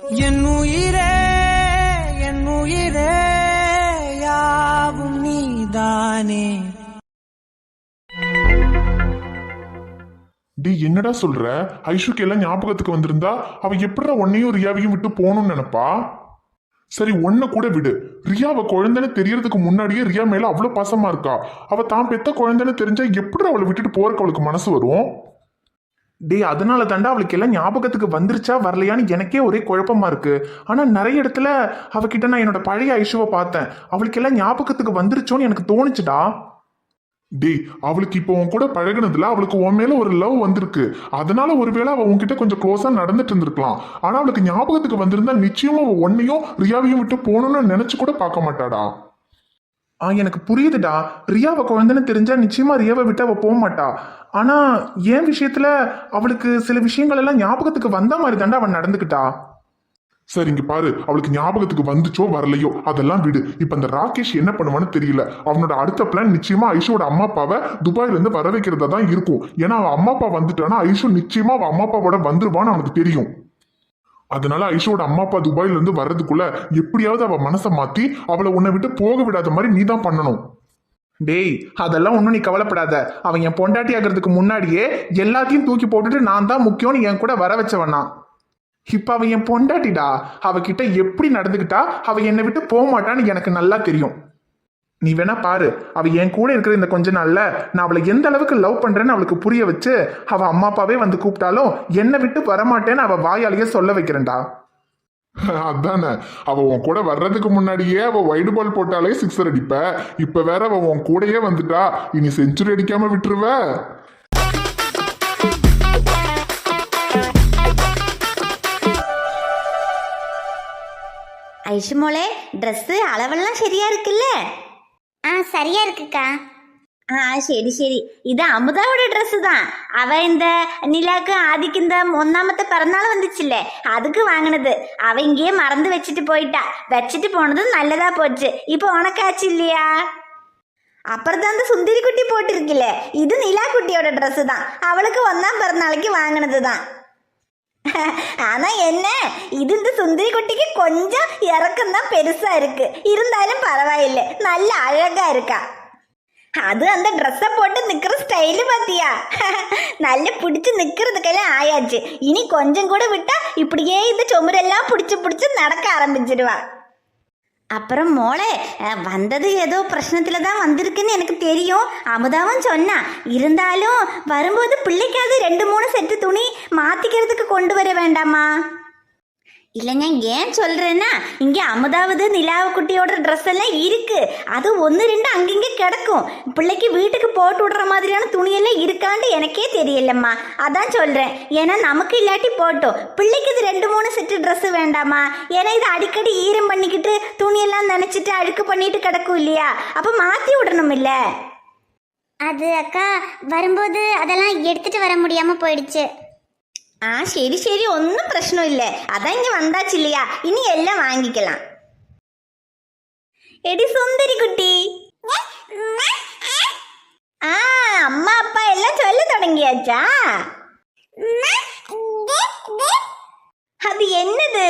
என் உயிரே என் உயிரே யாவும் நீதானே. டி என்னடா சொல்ற? ஐஷுக்கு எல்லாம் ஞாபகத்துக்கு வந்திருந்தா அவ எப்படா உன்னையும் ரியாவையும் விட்டு போகணும்னு நினைப்பா? சரி ஒன்ன கூட விடு. ரியாவை குழந்தைன்னு தெரியறதுக்கு முன்னாடியே ரியா மேல அவ்வளவு பாசமா இருக்கா. அவ தான் பெத்த குழந்தைன்னு தெரிஞ்சா எப்படி அவளை விட்டுட்டு போறக்கு அவளுக்கு மனசு வரும்? டே அதனால தாண்டா அவளுக்கு எல்லாம் ஞாபகத்துக்கு வந்துருச்சா வரலையான்னு எனக்கே ஒரே குழப்பமா இருக்கு. ஆனா நிறைய இடத்துல அவகிட்ட நான் என்னோட பழைய ஐஷுவை பார்த்தேன். அவளுக்கு எல்லாம் ஞாபகத்துக்கு வந்துருச்சோன்னு எனக்கு தோணுச்சுடா. டி அவளுக்கு இப்போ உன் கூட பழகினதுல அவளுக்கு உன் மேல ஒரு லவ் வந்திருக்கு. அதனால ஒருவேளை அவ உன்கிட்ட கொஞ்சம் க்ளோஸா நடந்துட்டு இருந்திருக்கலாம். ஆனா அவளுக்கு ஞாபகத்துக்கு வந்திருந்தா நிச்சயமா அவ உன்னையும் ரியாவையும் விட்டு போகணும்னு நினைச்சு கூட பார்க்க மாட்டாடா. எனக்கு புரியுதுடா. ரியாவை குழந்தைன்னு தெரிஞ்சா நிச்சயமா ரியாவை விட்டு அவ போக மாட்டா. ஆனா என் விஷயத்துல அவளுக்கு சில விஷயங்கள் எல்லாம் ஞாபகத்துக்கு வந்த மாதிரி தாண்டா அவன் நடந்துக்கிட்டா. சரி இங்க பாரு, அவளுக்கு ஞாபகத்துக்கு வந்துச்சோ வரலையோ அதெல்லாம் விடு. இப்ப அந்த ராகேஷ் என்ன பண்ணுவான்னு தெரியல. அவனோட அடுத்த பிளான் நிச்சயமா ஐஷோட அம்மா அப்பாவை துபாயில இருந்து வர வைக்கிறதா தான் இருக்கும். ஏன்னா அவன் அம்மா அப்பா வந்துட்டானா ஐஷோ நிச்சயமா அவன் அம்மா அப்பாவோட வந்துருவான்னு அவனுக்கு தெரியும். அதனால ஐஷோட அம்மா அப்பா துபாயில இருந்து வர்றதுக்குள்ள எப்படியாவது அவ மனசை மாத்தி அவளை உன்னை விட்டு போக விடாத மாதிரி நீ தான் பண்ணணும். டேய் அதெல்லாம் ஒன்றும் நீ கவலைப்படாத. அவன் என் பொண்டாட்டி ஆகிறதுக்கு முன்னாடியே எல்லாத்தையும் தூக்கி போட்டுட்டு நான் தான் முக்கியம்னு என் கூட வர வச்சவனா. இப்ப அவன் என் பொண்டாட்டிடா. அவகிட்ட எப்படி நடந்துக்கிட்டா அவ என்னை விட்டு போக மாட்டான்னு எனக்கு நல்லா தெரியும். நீ வேணா பாரு, அவ என் கூட இருக்கிற இந்த கொஞ்ச நாள்ல நான் அவளை எந்த அளவுக்கு லவ் பண்றேன்னு அவளுக்கு புரிய வச்சு அவ அம்மா அப்பாவே வந்து கூப்பிட்டாலும் என்னை விட்டு வரமாட்டேன்னு அவ வாயாலேயே சொல்ல வைக்கிறேன்டா. அதானே, அவ உன் கூட வர்றதுக்கு முன்னாடியே அவ வைடு பால் போட்டாலே சிக்ஸர் அடிப்ப. இப்ப வேற அவ உன் கூடயே வந்துட்டா, இனி செஞ்சுரி அடிக்காம விட்டுருவ. ஐஷு மோளே, ட்ரெஸ்ஸு அளவெல்லாம் சரியா இருக்குல்ல? சரியா இருக்குக்கா. சரி சரி. இது அமுதாவோட ட்ரெஸ்ஸு தான். அவ இந்த நிலாக்கு ஆதிக்கு இந்த ஒன்னாமത്തെ பிறந்தாலும் வந்துச்சுல்ல, அதுக்கு வாங்கினது. அவ இங்கேயே மறந்து வச்சுட்டு போயிட்டா. வச்சுட்டு போனதும் நல்லதா போச்சு. இப்போ உனக்காச்சு இல்லையா? அப்புறம் தான் அந்த சுந்தரி குட்டி போட்டிருக்கில்ல, இது நிலா குட்டியோட ட்ரெஸ்ஸு தான். அவளுக்கு ஒன்னாம் பிறந்தநாளைக்கு வாங்கினது தான். ஆனா என்ன, இது இந்த சுந்தரி குட்டிக்கு கொஞ்சம் இறக்கம் தான் பெருசா இருக்கு. இருந்தாலும் பரவாயில்லை, நல்ல அழகா இருக்கா. அது அந்த ட்ரெஸ்ஸை போட்டு நிக்கிற ஸ்டைலு பாத்தியா? நல்ல பிடிச்சு நிக்கிறதுக்கெல்லாம் ஆயாச்சு. இனி கொஞ்சம் கூட விட்டா இப்படியே இந்த சொமுரெல்லாம் பிடிச்சு நடக்க ஆரம்பிச்சிடுவா. அப்புறம் மோளே, வந்தது ஏதோ பிரச்சனத்துல தான் வந்திருக்குன்னு எனக்கு தெரியும். அமுதாவும் சொன்னா. இருந்தாலும் வரும்போது பிள்ளைக்காவது 2-3 செட்டு துணி மாத்திக்கிறதுக்கு கொண்டு வர வேண்டாமா? இல்லைங்க, ஏன் சொல்றேன்னா இங்கே அமுதாவது நிலாவு குட்டியோட ட்ரெஸ் எல்லாம் இருக்கு. அது 1-2 அங்கிங்கே கிடக்கும். பிள்ளைக்கு வீட்டுக்கு போட்டு விடுற மாதிரியான துணியெல்லாம் இருக்கான்னு எனக்கே தெரியலம்மா. அதான் சொல்றேன். ஏன்னா நமக்கு இல்லாட்டி போட்டோம், பிள்ளைக்கு இது 2-3 செட்டு ட்ரெஸ் வேண்டாமா? ஏன்னா இது அடிக்கடி ஈரம் பண்ணிக்கிட்டு துணியெல்லாம் நினைச்சிட்டு அழுக்கு பண்ணிட்டு கிடக்கும் இல்லையா? அப்போ மாற்றி விடணும் இல்லை? அது அக்கா வரும்போது அதெல்லாம் எடுத்துட்டு வர முடியாம போயிடுச்சு. சரி சரி, ஒன்றும் பிரச்சனை இல்லை. அதான் இங்கே வந்தாச்சு இல்லையா, இனி எல்லாம் வாங்கிக்கலாம். எடி சுந்தரி குட்டி, அம்மா அப்பா எல்லாம் சொல்ல தொடங்கியாச்சா? அது என்னது?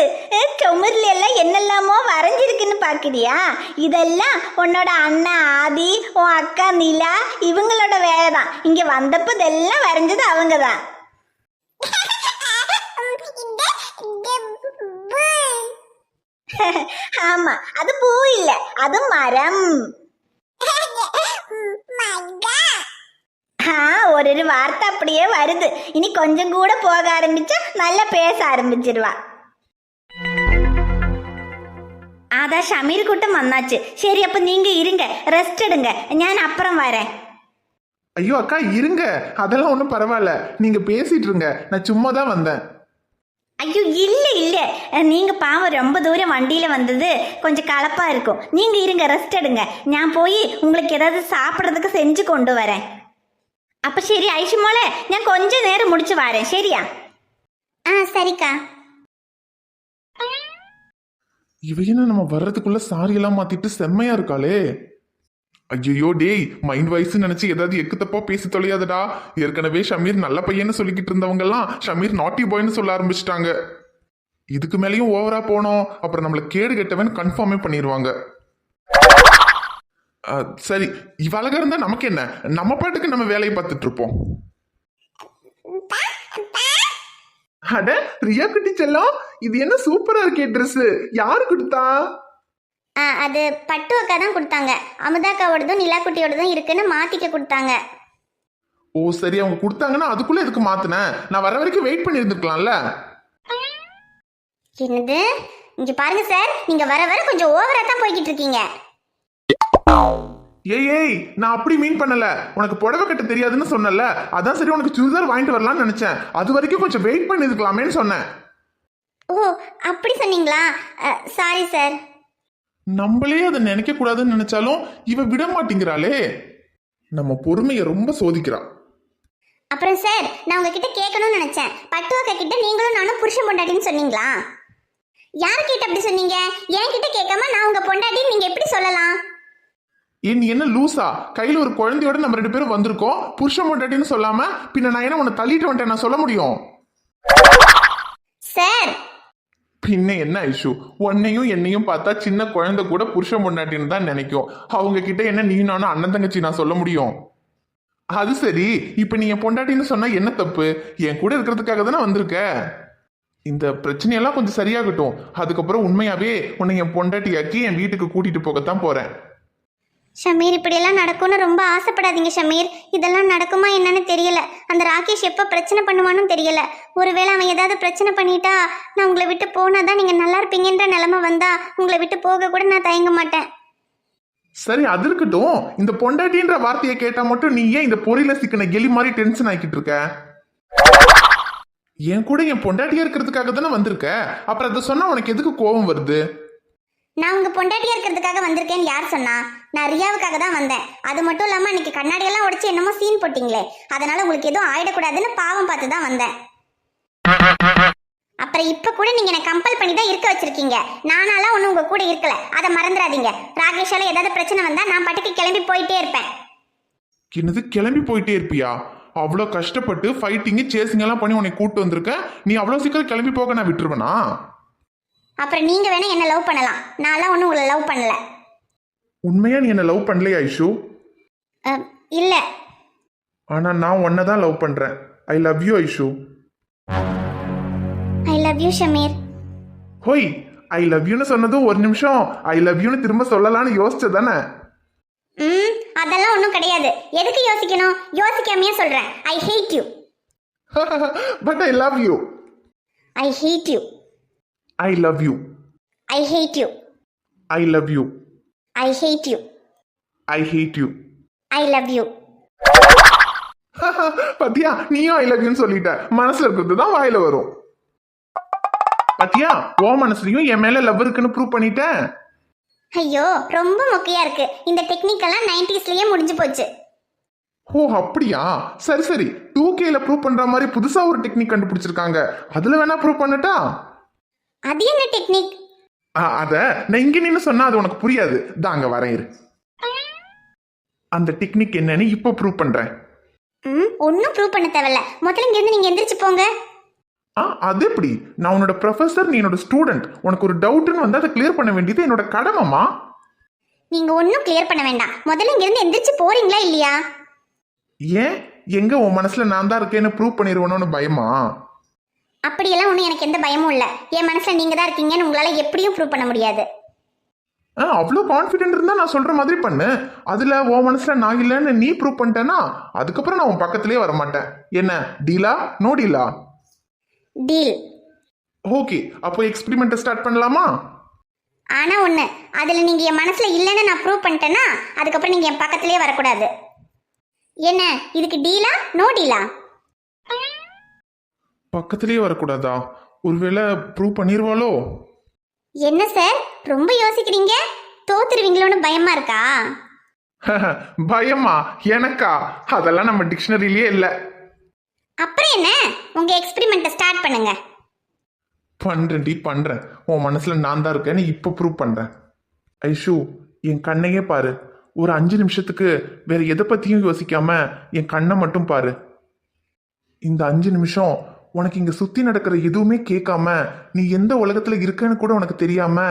சொமர்ல எல்லாம் என்னெல்லாமோ வரைஞ்சிருக்குன்னு பாக்குறியா? இதெல்லாம் உன்னோட அண்ணா ஆதி, உன் அக்கா நிலா, இவங்களோட வேலை தான். இங்க வந்தப்போ இதெல்லாம் வரைஞ்சது அவங்க தான். ஆமா, அது பூ இல்ல, அது மரம். ஒரு வார்த்தை அப்படியே வருது. இனி கொஞ்சம் கூட போக ஆரம்பிச்சா நல்லா பேச ஆரம்பிச்சிருவா. அதான் ஷமீர் கூட்டம் வந்தாச்சு. சரி, அப்ப நீங்க இருங்க, ரெஸ்ட் எடுங்க, நான் அப்புறம் வரேன். ஐயோ அக்கா இருங்க, அதெல்லாம் ஒன்றும் பரவாயில்ல. நீங்க பேசிட்டு இருங்க, நான் சும்மா தான் வந்தேன். ஐயோ இல்லை இல்லை, நீங்கள் பாவம் ரொம்ப தூரம் வண்டியில் வந்தது கொஞ்சம் கலப்பாக இருக்கும். நீங்கள் இருங்க, ரெஸ்ட் எடுங்க. நான் போய் உங்களுக்கு ஏதாவது சாப்பிட்றதுக்கு செஞ்சு கொண்டு வரேன். அப்போ சரி ஐஷு மோளே, நான் கொஞ்சம் நேரம் முடிச்சு வரேன், சரியா? சரிக்கா. இவையன நம்ம வர்றதுக்குள்ள சாரி எல்லாம் மாத்திட்டு செம்மையா இருக்காளே. ஐயோ டேய், மைண்ட் வாய்ஸ் நினைச்சு ஏதாவது எக்கு தப்பா பேசி தொலையாதடா. ஏற்கனவே ஷமீர் நல்ல பையன்னு சொல்லிக்கிட்டு இருந்தவங்க எல்லாம் ஷமீர் நாட்டி பாய்னு சொல்ல ஆரம்பிச்சிட்டாங்க. இதுக்கு மேலேயும் ஓவரா போனோம் அப்புறம் நம்மள கேடு கெட்டவன் கன்ஃபார்மே பண்ணிடுவாங்க. சரி, இவ அழகா இருந்தா நமக்கு என்ன, நம்ம பாட்டுக்கு நம்ம வேலையை பார்த்துட்டு இருப்போம். அட ரியா குட்டி செல்லம், இது என்ன சூப்பரா இருக்கே ட்ரெஸ், யாரு கொடுத்தா? அது பட்டு அக்கா தான் கொடுத்தாங்க. அமுதாக்காவோடதும் நிலாக்குட்டியோடதும் இருக்குன்னு மாத்திக்க கொடுத்தாங்க. ஓ சரி, அவங்க கொடுத்தாங்கன்னா அதுக்குள்ள எதுக்கு மாத்தினேன்? நான் வர வரைக்கும் வெயிட் பண்ணி இருந்துக்கலாம்ல. என்னது? இங்க பாருங்க சார், நீங்க வர வர கொஞ்சம் ஓவரா தான் போய்கிட்டு இருக்கீங்க. ஏய் நான் அப்படி மீன் பண்ணல. உனக்கு புடவை கட்ட தெரியாதுன்னு சொன்னல, அதான் சரி உனக்கு சுடிதார் வாங்கிட்டு வரலாம்னு நினைச்சேன். அது வரைக்கும் கொஞ்சம் வெயிட் பண்ணி இருக்கலாமேன்னு சொன்னேன். ஓ அப்படி சொன்னீங்களா? Sorry sir. நம்மளே அதை நினைக்க கூடாதுன்னு நினைச்சாலும் இவ விட மாட்டேங்கிறாளே. நம்ம பொறுமையை ரொம்ப சோதிக்கிறா. அப்புறம் சார், நான் உங்ககிட்ட கேட்கணும்னு நினைச்சேன். பட்டு அக்கா கிட்ட நீங்களும் நானும் புருஷன் பொண்டாட்டின்னு சொன்னீங்களா? யார்கிட்ட அப்படி சொன்னீங்க? என்கிட்ட கேட்காம நான் உங்க பொண்டாட்டின்னு நீங்க எப்படி சொல்லலாம்? நீ என்ன லூசா? கையில ஒரு குழந்தையோட நம்ம 2 பேரும் வந்திருக்கோம், புருஷன் பொண்டாட்டின்னு சொல்லாம பின்ன நான் என்ன உன்னை தள்ளிட்டு வந்துட்டேன் நான் சொல்ல முடியும்? சார் பின்ன என்ன ஐஷு, உன்னையும் என்னையும் பார்த்தா சின்ன குழந்தை கூட புருஷன் பொண்டாட்டின்னு தான் நினைக்கும். அவங்க கிட்ட என்ன நீ நானும் அண்ணன் தங்கச்சி நான் சொல்ல முடியும்? அது சரி, இப்ப நீ என் பொண்டாட்டின்னு சொன்னா என்ன தப்பு? என் கூட இருக்கிறதுக்காக தானே வந்திருக்க. இந்த பிரச்சனையெல்லாம் கொஞ்சம் சரியாகட்டும், அதுக்கப்புறம் உண்மையாவே உன்னை என் பொண்டாட்டியாக்கி என் வீட்டுக்கு கூட்டிட்டு போகத்தான் போறேன். ஷமீர், இப்படியெல்லாம் நடக்கும்னு ரொம்ப ஆசைப்படாதீங்க ஷமீர். இதெல்லாம் நடக்குமா என்னன்னு தெரியல. அந்த ராகேஷ் எப்போ பிரச்சனை பண்ணுவான்னு தெரியல. ஒருவேளை அவன் ஏதாவது பிரச்சனை பண்ணிட்டா நான் உங்களை விட்டு போனாதான் நீங்க நல்லா இருப்பீங்கன்ற நிலைமை வந்தா உங்களை விட்டு போக கூட நான் தயங்க மாட்டேன். சரி அது இருக்கட்டும், இந்த பொண்டாட்டின்ற வார்த்தையை கேட்டா மட்டும் நீ ஏன் இந்த பொறியில சிக்கின கெலி மாதிரி டென்ஷன் ஆக்கிட்டு இருக்க? என் கூட என் பொண்டாட்டியா இருக்கிறதுக்காக தானே வந்திருக்க, அப்புறம் அதை சொன்னா உனக்கு எதுக்கு கோபம் வருது? நான் உங்க பொண்டாட்டியா இருக்கிறதுக்காக வந்திருக்கேன்னு யார் சொன்னா? நான் ரியாவுக்காக தான் வந்தேன். அது மட்டும் இல்லாம அன்னைக்கு கண்ணாடியெல்லாம் உடைச்சு என்னமோ சீன் போட்டீங்களே, அதனால உங்களுக்கு எதுவும் ஆயிடக்கூடாதுன்னு பாவம் பார்த்து தான் வந்தேன். அப்புறம் இப்ப கூட நீங்க என்ன கம்பல் பண்ணி தான் இருக்க வச்சிருக்கீங்க. நானாலாம் ஒன்னும் உங்க கூட இருக்கல, அதை மறந்துடாதீங்க. ராகேஷால ஏதாவது பிரச்சனை வந்தா நான் பாட்டுக்கு கிளம்பி போயிட்டே இருப்பேன். என்னது கிளம்பி போயிட்டே இருப்பியா? அவ்வளோ கஷ்டப்பட்டு ஃபைட்டிங்கு சேசிங் எல்லாம் பண்ணி உன்னை கூட்டு வந்திருக்க, நீ அவ்வளோ சீக்கிரம் கிளம்பி போக நான் விட்டுருவேனா? அப்புறம் நீங்க வேணா என்ன லவ் பண்ணலாம், நான்லாம் ஒன்னும் உங்களை லவ் பண்ணல. உண்மையா நீ என்ன லவ் பண்ணலையா ஐஷு? இல்ல. ஆனா நான் உன்னை தான் லவ் பண்றேன். I love you Aishu. I love you Shameer. ஹோய், ஐ லவ் யூன்னு சொன்னதும் ஒரு நிமிஷம் ஐ லவ் யூன்னு திரும்ப சொல்லலாம்னு யோசிச்சதானே? அதெல்லாம் ஒன்றும் கிடையாது. எதுக்கு யோசிக்கணும்? யோசிக்காமையே சொல்றேன். ஐ had you. But I love you. I had you. I love you. I had you. I love you. I had you. I had you. I love you. பத்தியா, நீயும் ஐ லவ் யூன்னு சொல்லிட்ட. மனசுல இருக்கிறது தான் வாயில வரும். பத்தியா, ஓ மனசுலயும் என் மேல லவ் இருக்குன்னு ப்ரூவ் பண்ணிட்டேன். ஐயோ ரொம்ப மொக்கையா இருக்கு. இந்த டெக்னிக் எல்லாம் 90ஸ்லயே முடிஞ்சு போச்சு. ஓ அப்படியா? சரி சரி, 2Kல ப்ரூவ் பண்ற மாதிரி புதுசா ஒரு டெக்னிக் கண்டுபிடிச்சிருக்காங்க. அதுல வேணா ப்ரூவ் பண்ணட்டா? அது என்ன டெக்னிக்? அத நான் இங்க நின்னு சொன்னா அது உனக்கு புரியாது. தாங்க வரேன் இரு. அந்த டெக்னிக் என்னன்னு இப்ப ப்ரூவ் பண்றேன். ஒன்னும் ப்ரூவ் பண்ண தேவையில்ல. முதல்ல இங்க இருந்து நீங்க எந்திரிச்சு போங்க. அது எப்படி? நான் உன்னோட ப்ரொஃபசர், நீ என்னோட ஸ்டூடெண்ட். உனக்கு ஒரு டவுட்னு வந்து அதை கிளியர் பண்ண வேண்டியது என்னோட கடமைமா. நீங்க ஒன்னும் கிளியர் பண்ண வேண்டாம். முதல்ல இங்க இருந்து எந்திரிச்சு போறீங்களா இல்லையா? ஏன், எங்க உன் மனசுல நான் தான் இருக்கேன்னு ப்ரூவ் பண்ணிடுவேணும்னு பயமா? அப்படியெல்லாம் ஒன்றும் எனக்கு எந்த பயமும் இல்லை. என் மனசுல நீங்க தான் இருக்கீங்கன்னு உங்களால எப்படியும் ப்ரூவ் பண்ண முடியாது. அவ்வளோ கான்ஃபிடென்ட் இருந்தா நான் சொல்ற மாதிரி பண்ணு. அதுல உன் மனசுல நான் இல்லைன்னு நீ ப்ரூவ் பண்ணிட்டேன்னா அதுக்கப்புறம் நான் உன் பக்கத்திலே வர மாட்டேன். என்ன டீலா? நோ டீலா? டீல். ஓகே, அப்போ எக்ஸ்பெரிமெண்ட் ஸ்டார்ட் பண்ணலாமா? ஆனா ஒண்ணு, அதுல நீங்க என் மனசுல இல்லைன்னு நான் ப்ரூவ் பண்ணிட்டேன்னா அதுக்கப்புறம் நீங்க என் பக்கத்திலே வரக்கூடாது. என்ன, இதுக்கு டீலா நோ டீலா? பக்கத்திலேயே வரக்கூடாதா? ஒருவேளை ப்ரூவ் பண்ணிடுவாளோ? என்ன சார் ரொம்ப யோசிக்கிறீங்க? தோத்துருவீங்களோன்னு பயமா இருக்கா? பயமா? எனக்கா? அதெல்லாம் நம்ம டிக்ஷனரியிலேயே இல்லை. அப்புறம் என்ன, உங்க எக்ஸ்பெரிமெண்ட்டை ஸ்டார்ட் பண்ணுங்க. பண்றேன். உன் மனசுல நான் தான் இருக்கேன்னு இப்போ ப்ரூவ் பண்றேன். ஐஷு, என் கண்ணையே பாரு. ஒரு 5 நிமிஷத்துக்கு வேற எதை பத்தியும் யோசிக்காம என் கண்ணை மட்டும் பாரு. இந்த 5 நிமிஷம் உனக்கு இங்க சுத்தி நடக்கிற எதுவுமே கேட்காம நீ எந்த உலகத்துல இருக்கன்னு கூட உனக்கு தெரியாம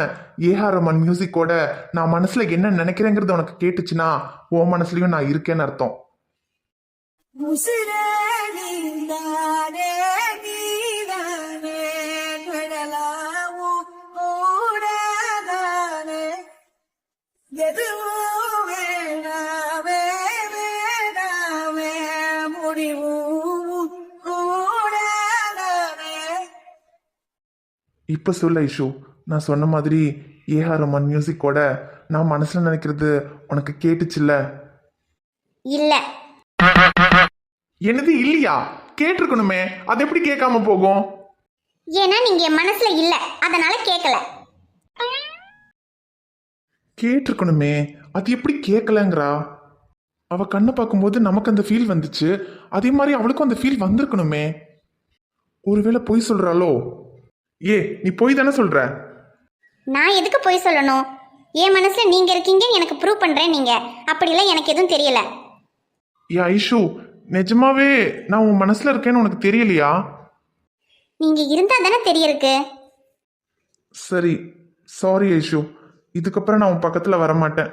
ஏஆர் ரஹ்மான் மியூசிக்கோட நான் மனசுல என்ன நினைக்கிறேங்கிறது உனக்கு கேட்டுச்சுன்னா உன் மனசுலயும் நான் இருக்கேன்னு அர்த்தம். உசிரே நீதானே நீதானே கடலாவும் கூடதானே எதுவும் வேணாவே வேணாவே முடிவும் கூடதானே. இப்ப சொல்ல ஐஷு, நான் சொன்ன மாதிரி ஏஆர் ரஹ்மான் மியூசிக்கோட நான் மனசுல நினைக்கிறது உனக்கு கேட்டுச்சுல்ல? இல்ல. என்னது இல்லையா? கேட்டிருக்கணுமே, அது எப்படி கேட்காம போகும்? ஏன்னா நீங்க என் மனசுல இல்ல, அதனால கேட்கல. கேட்டிருக்கணுமே, அது எப்படி கேட்கலங்கிறா? அவ கண்ணை பார்க்கும்போது நமக்கு அந்த ஃபீல் வந்துச்சு, அதே மாதிரி அவளுக்கும் அந்த ஃபீல் வந்திருக்கணுமே. ஒருவேளை பொய் சொல்றாளோ? நீ பொய் தானே சொல்ற? நான் எதுக்கு போய் சொல்லணும்? என் மனசுல நீங்க இருக்கீங்க, எனக்கு ப்ரூவ் பண்றேன். நீங்க அப்படிலாம் எனக்கு எதுவும் தெரியல. ஐஷு, நிஜமாவே நான் உன் மனசுல இருக்கேன்னு உனக்கு தெரியலையா? நீங்க இருந்தா தானே தெரியருக்கு. சரி, சாரி ஐஷு, இதுக்கப்புறம் நான் உன் பக்கத்துல வரமாட்டேன்.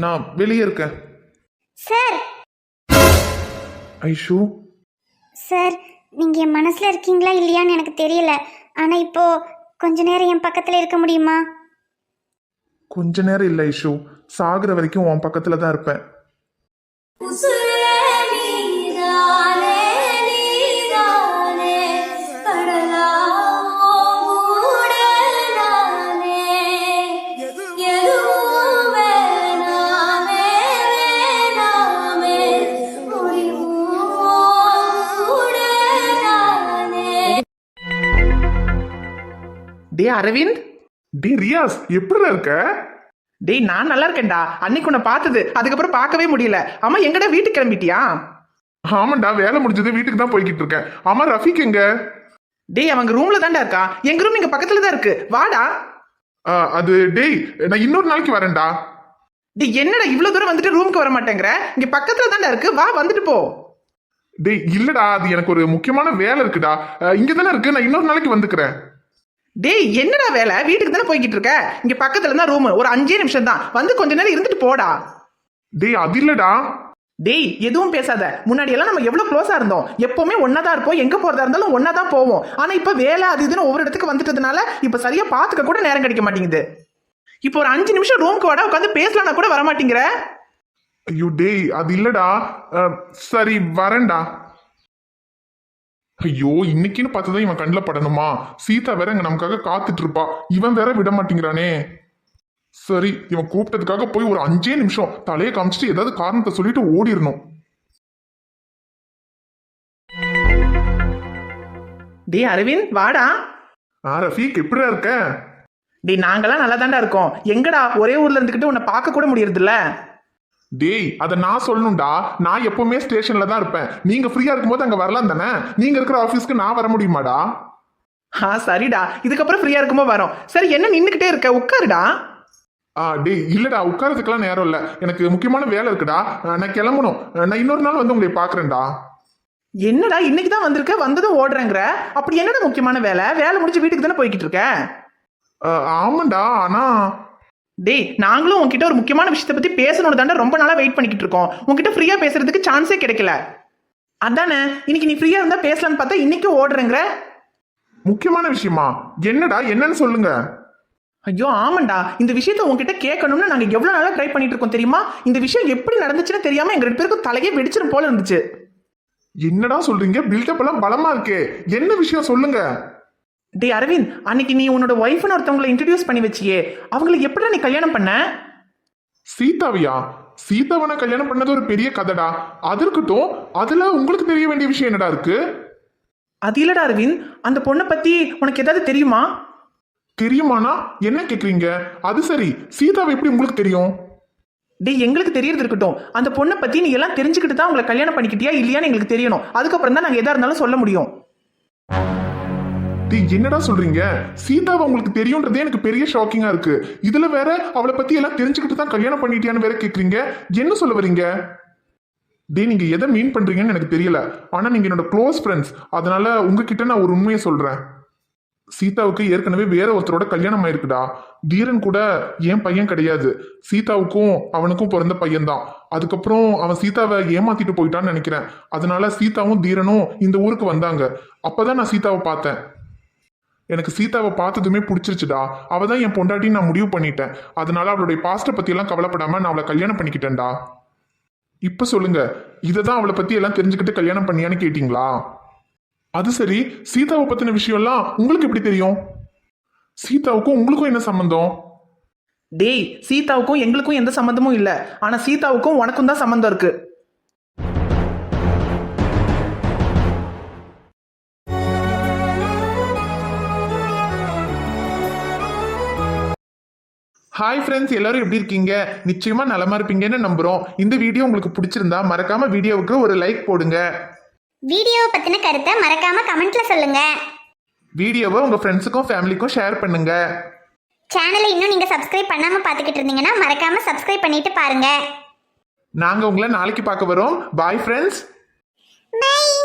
நான் வெளியே இருக்கேன். சார் ஐஷு, சார், நீங்க என் மனசுல இருக்கீங்களா இல்லையான்னு எனக்கு தெரியல. ஆனா இப்போ கொஞ்ச நேரம் என் பக்கத்துல இருக்க முடியுமா? கொஞ்ச நேரம் இல்லை ஐஷு, சாகுற வரைக்கும் உன் பக்கத்துல தான் இருப்பேன். உசிரே நீதானே நீதானே கடலாவும் கூடதானே எதுவும் வேணாமே வேணாமே முடிவும் கூடதானே. டே அரவிந்த். டே ரியாஸ், எப்படி இருக்க? டேய், நான் நல்லா இருக்கேன்டா. அன்னைக்கு உன்னை பார்த்தது, அதுக்கப்புறம் பார்க்கவே முடியல. ஆமா, எங்கடா வீட்டுக்கு கிளம்பிட்டியா? ஆமாண்டா, வேலை முடிஞ்சது வீட்டுக்கு தான் போய்கிட்டு இருக்கேன். ஆமா, ரஃபீக் எங்க? டேய், அவங்க ரூம்ல தான்டா இருக்கா. எங்க ரூம் இங்க பக்கத்துல தான் இருக்கு, வாடா. அது டேய், நான் இன்னொரு நாளைக்கு வரேன்டா. டேய், என்னடா இவ்வளவு தூரம் வந்துட்டு ரூமுக்கு வர மாட்டேங்கிற? இங்க பக்கத்துல தான்டா இருக்கு, வா வந்துட்டு போ. டேய் இல்லடா, அது எனக்கு ஒரு முக்கியமான வேலை இருக்குடா. இங்க தானே இருக்கு, நான் இன்னொரு நாளைக்கு வந்துக்கிறேன். டேய், என்னடா வேலை? வீட்டுக்கு தானே போய்கிட்டு இருக்க. இங்க பக்கத்துல தான் ரூம், ஒரு 5 நிமிஷம் தான், வந்து கொஞ்ச நேரம் இருந்துட்டு போடா. டேய் அது இல்லடா. டேய், எதுவும் பேசாத. முன்னாடி எல்லாம் நம்ம எவ்வளவு க்ளோஸா இருந்தோம், எப்பவுமே ஒன்னாதான் இருப்போம், எங்க போறதா இருந்தாலும் ஒன்னாதான் போவோம். ஆனா இப்ப வேலை அது இதுன்னு ஒவ்வொரு இடத்துக்கு வந்துட்டதுனால இப்ப சரியா பாத்துக்க கூட நேரம் கிடைக்க மாட்டேங்குது. இப்போ ஒரு 5 நிமிஷம் ரூமுக்கு வாடா, உட்காந்து பேசலாம்னா கூட வர மாட்டேங்கிற. ஐயோ டேய், அது இல்லடா. சரி வரேன்டா. ஐயோ, இன்னைக்குன்னு பார்த்துதான் இவன் கண்ணில் படணுமா? சீதா வேற இங்க நமக்காக காத்துட்டு இருப்பா, இவன் வேற விட மாட்டேங்கிறானே. சரி, இவன் கூப்பிட்டதுக்காக போய் ஒரு 5 நிமிஷம் தலையை காமிச்சிட்டு ஏதாவது காரணத்தை சொல்லிட்டு ஓடிடணும். டே அரவிந்த், வாடா. ரஃபீக், எப்படிடா இருக்க? டே, நாங்கெல்லாம் நல்லா தாண்டா இருக்கோம். எங்கடா ஒரே ஊர்ல இருந்துகிட்டு உன்னை பார்க்க கூட முடியறது இல்ல? டேய், அதை நான் சொல்லணும்டா. நான் எப்பவுமே ஸ்டேஷன்ல தான் இருப்பேன். நீங்க ஃப்ரீயா இருக்கும்போது அங்க வரலாம் தானே? நீங்க இருக்கிற ஆபீஸ்க்கு நான் வர முடியுமாடா? சரிடா, இதுக்கப்புறம் ஃப்ரீயா இருக்கும்போது வரோம். சரி, என்ன நின்னுக்கிட்டே இருக்க, உட்காருடா. டேய் இல்லடா, உட்காரதுக்கெல்லாம் நேரம் இல்ல, எனக்கு முக்கியமான வேலை இருக்குடா. நான் கிளம்பணும். நான் இன்னொரு நாள் வந்து உங்களை பாக்குறேன்டா. என்னடா இன்னைக்கு தான் வந்திருக்க, வந்ததும் ஓடுறேங்கிற? அப்படி என்னடா முக்கியமான வேலை? வேலை முடிஞ்சு வீட்டுக்கு தானே போய்கிட்டு இருக்க? ஆமாண்டா, ஆனா டேய், நாங்களும் உன்கிட்ட ஒரு முக்கியமான விஷயத்தை பத்தி பேசணும்னு தாண்டா ரொம்ப நாளா வெயிட் பண்ணிக்கிட்டு இருக்கோம். உன்கிட்ட ஃப்ரீயா பேசுறதுக்கு சான்ஸே கிடைக்கல. அதானே, இன்னைக்கு நீ ஃப்ரீயா இருந்தா பேசலான்னு பார்த்தா இன்னைக்கு ஓடுறேங்கிற. முக்கியமான விஷயமா? என்னடா, என்னன்னு சொல்லுங்க. ஐயோ ஆமாண்டா, இந்த விஷயத்த உங்ககிட்ட கேட்கணும்னு நாங்க எவ்வளவு நாளா ட்ரை பண்ணிட்டு இருக்கோம் தெரியுமா? இந்த விஷயம் எப்படி நடந்துச்சுன்னு தெரியாம எங்க 2 பேருக்கும் தலையே வெடிச்சிடும் போல இருந்துச்சு. என்னடா சொல்றீங்க? பில்டப் எல்லாம் பலமா இருக்கே, என்ன விஷயம் சொல்லுங்க. டே அரவிந்த், அன்னைக்கு நீ உன்னோட ஒய்ஃப்னு ஒருத்தவங்களை இன்ட்ரடியூஸ் பண்ணி வச்சியே, அவங்களை எப்படி நீ கல்யாணம் பண்ண? சீதாவியா? சீதாவனை கல்யாணம் பண்ணது ஒரு பெரிய கதைடா. அது இருக்கட்டும், அதுல உங்களுக்கு தெரிய வேண்டிய விஷயம் என்னடா இருக்கு? அது இல்லடா அரவிந்த், அந்த பொண்ணை பத்தி உனக்கு ஏதாவது தெரியுமா? தெரியுமானா என்ன கேக்குறீங்க? அது சரி, சீதாவை எப்படி உங்களுக்கு தெரியும்? டே, எங்களுக்கு தெரியறது இருக்கட்டும், அந்த பொண்ணை பத்தி நீ எல்லாம் தெரிஞ்சுக்கிட்டு தான் உங்களை கல்யாணம் பண்ணிக்கிட்டியா இல்லையான்னு எங்களுக்கு தெரியணும். அதுக்கப்புறம் தான் நாங்க எதா இருந்தாலும் சொல்ல முடியும். என்னடா சொல்றீங்க? சீதாவை உங்களுக்கு தெரியும்ன்றதே எனக்கு பெரிய ஷாக்கிங்கா இருக்கு. இதுல வேற அவளை பத்தி எல்லாம் தெரிஞ்சுக்கிட்டு தான் கல்யாணம் பண்ணிட்டியான்னு வேற கேக்குறீங்க. என்ன சொல்ல வரீங்க? டேய் நீங்க எதை மீன் பண்றீங்கன்னு எனக்கு தெரியல. ஆனா நீங்க என்னோட க்ளோஸ் ஃப்ரெண்ட்ஸ், அதனால உங்ககிட்ட நான் ஒரு உண்மையை சொல்றேன். சீதாவுக்கு ஏற்கனவே வேற ஒருத்தரோட கல்யாணம் ஆயிருக்குடா. தீரன் கூட என் பையன் கிடையாது, சீதாவுக்கும் அவனுக்கும் பிறந்த பையன்தான். அதுக்கப்புறம் அவன் சீதாவை ஏமாத்திட்டு போயிட்டான்னு நினைக்கிறேன். அதனால சீதாவும் தீரனும் இந்த ஊருக்கு வந்தாங்க. அப்பதான் நான் சீதாவை பார்த்தேன். எனக்கு சீதாவை பார்த்ததுமே பிடிச்சிருச்சுடா. அவ தான் என் பொண்டாட்டின்னு நான் முடிவு பண்ணிட்டேன். அதனால அவளுடைய பாஸ்ட்டை பத்தி எல்லாம் கவலைப்படாம நான் அவளை கல்யாணம் பண்ணிக்கிட்டேன்டா. இப்ப சொல்லுங்க, இதை தான் அவளை பத்தி எல்லாம் தெரிஞ்சுக்கிட்டு கல்யாணம் பண்ணியான்னு கேட்டீங்களா? அது சரி, சீதாவை பத்தின விஷயம்லாம் உங்களுக்கு எப்படி தெரியும்? சீதாவுக்கும் உங்களுக்கும் என்ன சம்பந்தம்? டேய், சீதாவுக்கும் எங்களுக்கும் எந்த சம்மந்தமும் இல்லை. ஆனால் சீதாவுக்கும் உனக்கும் தான் சம்மந்தம் இருக்கு. ஹாய் ஃப்ரெண்ட்ஸ், எல்லாரும் எப்படி இருக்கீங்க? நிச்சயமா நலமா இருப்பீங்கன்னு நம்புறோம். இந்த வீடியோ உங்களுக்கு பிடிச்சிருந்தா மறக்காம வீடியோவுக்கு ஒரு லைக் போடுங்க. வீடியோவை பத்தின கருத்தை மறக்காம கமெண்ட்ல சொல்லுங்க. வீடியோவை உங்க ஃப்ரெண்ட்ஸுக்கும் ஃபேமிலிக்கும் ஷேர் பண்ணுங்க. சேனலை இன்னும் நீங்க சப்ஸ்கிரைப் பண்ணாம பார்த்துக்கிட்டு இருந்தீங்கன்னா மறக்காம சப்ஸ்கிரைப் பண்ணிட்டு பாருங்க. நாங்க உங்களை நாளைக்கு பார்க்க வரோம். Bye friends. பை.